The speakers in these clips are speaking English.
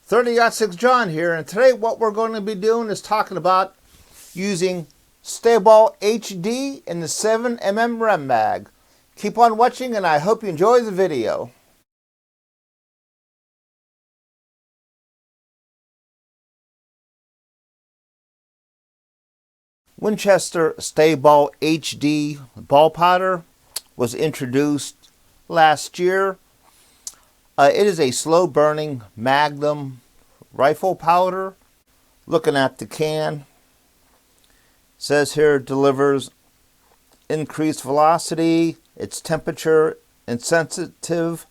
30-06 John here, and today what we're going to be doing is talking about using StaBall HD in the 7mm Rem Mag. Keep on watching and I hope you enjoy the video. Winchester StaBall HD ball powder was introduced last year. It is a slow-burning Magnum rifle powder. Looking at the can, says here delivers increased velocity, it's temperature insensitive,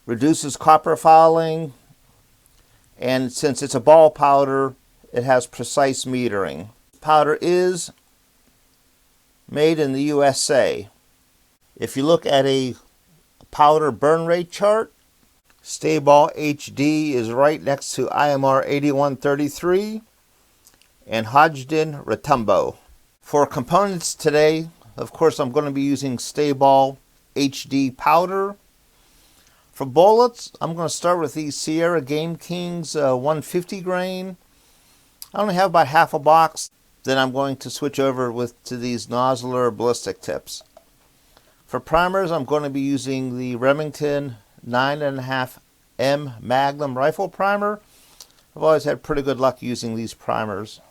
reduces copper fouling, and since it's a ball powder, it has precise metering. Powder is made in the USA. If you look at a powder burn rate chart, StaBall HD is right next to IMR 8133 and Hodgdon Retumbo. For components today, of course, I'm going to be using StaBall HD powder. For bullets, I'm going to start with these Sierra Game Kings 150 grain. I only have about half a box. Then I'm going to switch over to these nozzler ballistic tips. For primers, I'm going to be using the Remington 7mm Magnum rifle primer. I've always had pretty good luck using these primers.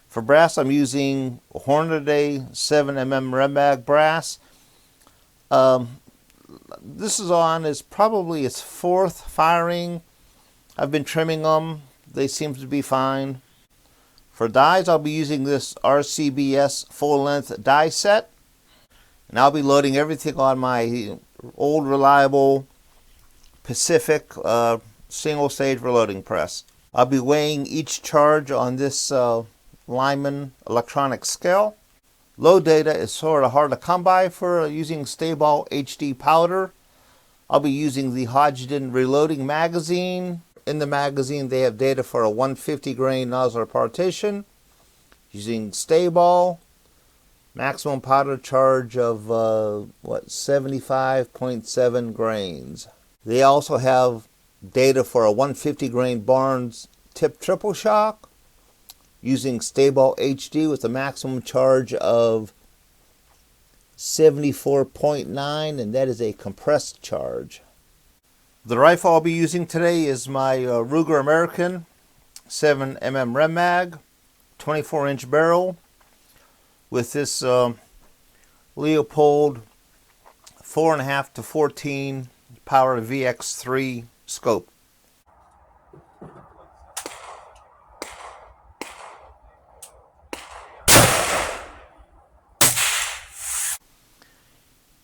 For brass, I'm using Hornady 7mm Rem Mag brass. This is probably its fourth firing. I've been trimming them. They seem to be fine. For dies, I'll be using this RCBS full-length die set. And I'll be loading everything on my old reliable Pacific single-stage reloading press. I'll be weighing each charge on this Lyman electronic scale. Load data is sort of hard to come by for using StaBall HD powder. I'll be using the Hodgdon reloading magazine. In the magazine, they have data for a 150 grain nozzle partition. Using StaBall, maximum powder charge of 75.7 grains. They also have data for a 150 grain Barnes tip triple shock. Using StaBall HD with a maximum charge of 74.9, and that is a compressed charge. The rifle I'll be using today is my Ruger American 7mm Rem Mag, 24-inch barrel, with this Leopold 4.5 to 14 power VX3 scope.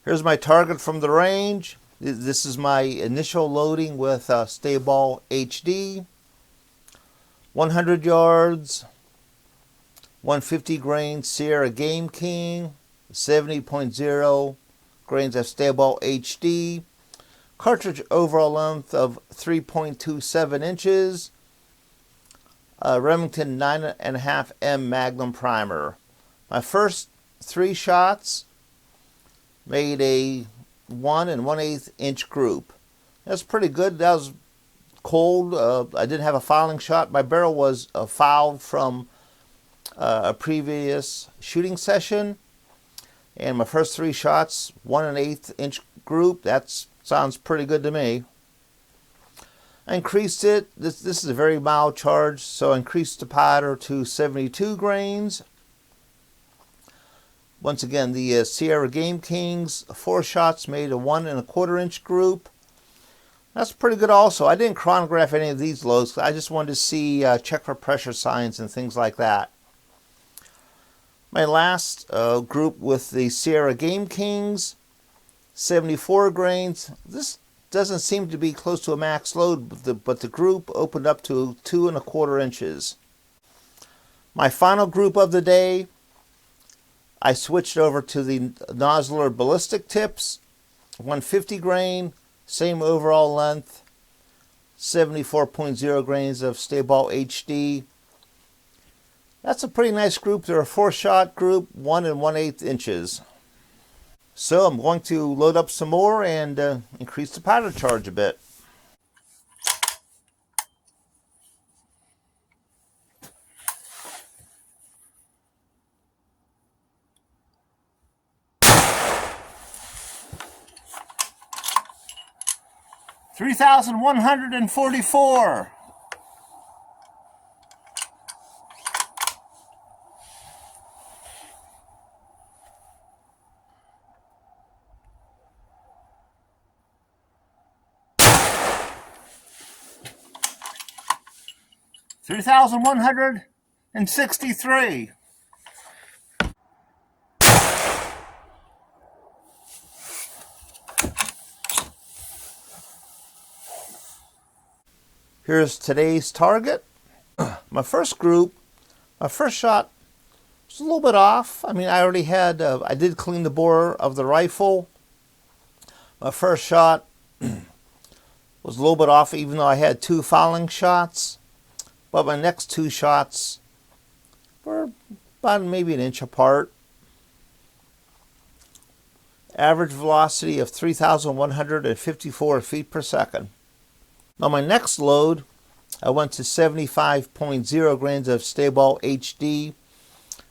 Here's my target from the range. This is my initial loading with StaBall HD. 100 yards, 150 grain Sierra Game King, 70.0 grains of StaBall HD. Cartridge overall length of 3.27 inches. Remington 9.5M Magnum primer. My first 3 shots made a 1 1/8 inch group. That's pretty good. That was cold. I didn't have a fouling shot. My barrel was fouled from a previous shooting session. And my first 3 shots, 1 1/8 inch group. That sounds pretty good to me. I increased it. This is a very mild charge, so I increased the powder to 72 grains. Once again, the Sierra Game Kings, 4 shots made a 1 1/4 inch group. That's pretty good also. I didn't chronograph any of these loads. I just wanted to see, check for pressure signs and things like that. My last group with the Sierra Game Kings, 74 grains. This doesn't seem to be close to a max load, but the group opened up to 2 1/4 inches. My final group of the day, I switched over to the nozzler ballistic tips, 150 grain, same overall length, 74.0 grains of StaBall HD. That's a pretty nice group. They're a 4-shot group, 1 1/8 inches. So I'm going to load up some more and increase the powder charge a bit. 3,144. 3,163. Here's today's target. My first shot was a little bit off. I mean, I did clean the bore of the rifle. My first shot was a little bit off, even though I had 2 fouling shots. But my next 2 shots were about maybe an inch apart. Average velocity of 3,154 feet per second. Now my next load, I went to 75.0 grains of StaBall HD.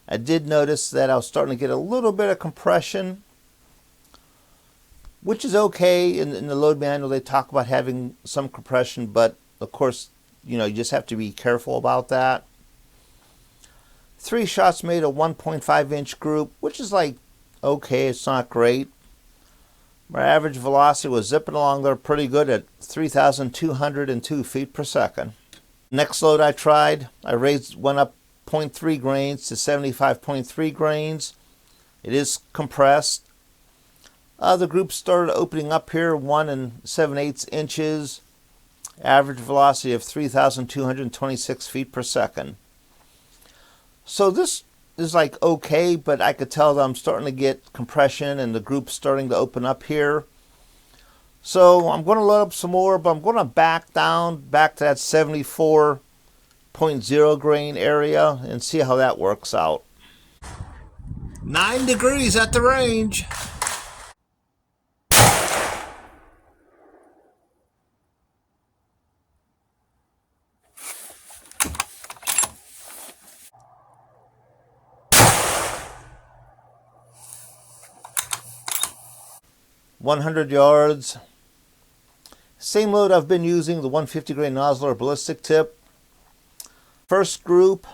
I did notice that I was starting to get a little bit of compression, which is okay. In the load manual, they talk about having some compression, but of course, you just have to be careful about that. 3 shots made a 1.5 inch group, which is like okay, it's not great. My average velocity was zipping along there pretty good at 3,202 feet per second. Next load I tried, went up 0.3 grains to 75.3 grains. It is compressed. The group started opening up here, 1 7/8 inches. Average velocity of 3,226 feet per second. So this is like okay, but I could tell that I'm starting to get compression and the group's starting to open up here. So I'm going to load up some more, but I'm going to back to that 74.0 grain area and see how that works out. 9 degrees at the range. "100 yards. Same load I've been using, the 150 grain nozzler ballistic tip. First group,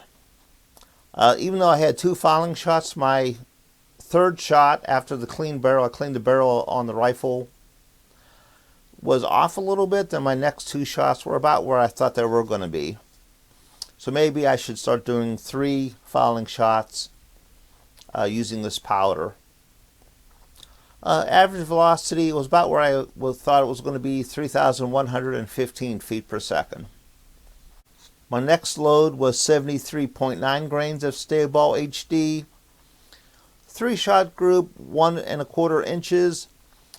even though I had 2 fouling shots, my third shot after the clean barrel, I cleaned the barrel on the rifle, was off a little bit. Then my next 2 shots were about where I thought they were going to be. So maybe I should start doing 3 fouling shots using this powder. Average velocity was about where I thought it was going to be, 3,115 feet per second. My next load was 73.9 grains of StaBall HD. 3 shot group, 1 1/4 inches.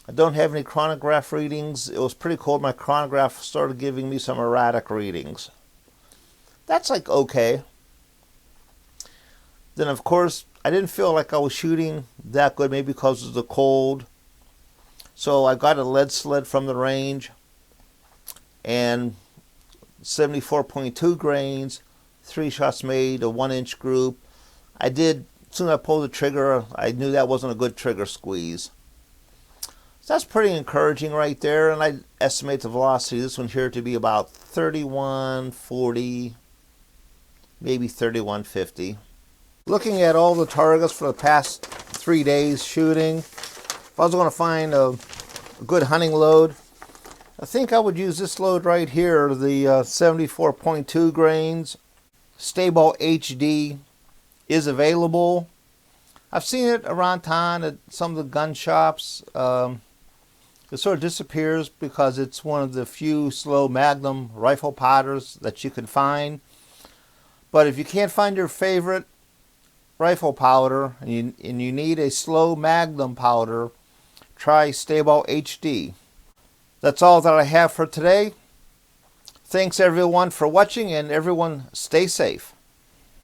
I don't have any chronograph readings. It was pretty cold. My chronograph started giving me some erratic readings. That's like okay. Then of course, I didn't feel like I was shooting that good, maybe because of the cold. So I got a lead sled from the range and 74.2 grains, 3 shots made, a 1 inch group. As soon as I pulled the trigger, I knew that wasn't a good trigger squeeze. So that's pretty encouraging right there, and I estimate the velocity of this one here to be about 3140, maybe 3150. Looking at all the targets for the past 3 days shooting, if I was going to find a good hunting load, I think I would use this load right here, the 74.2 grains. StaBall HD is available. I've seen it around town at some of the gun shops. It sort of disappears because it's one of the few slow Magnum rifle powders that you can find. But if you can't find your favorite rifle powder and you need a slow Magnum powder, try StaBall HD. That's all that I have for today. Thanks everyone for watching, and everyone stay safe.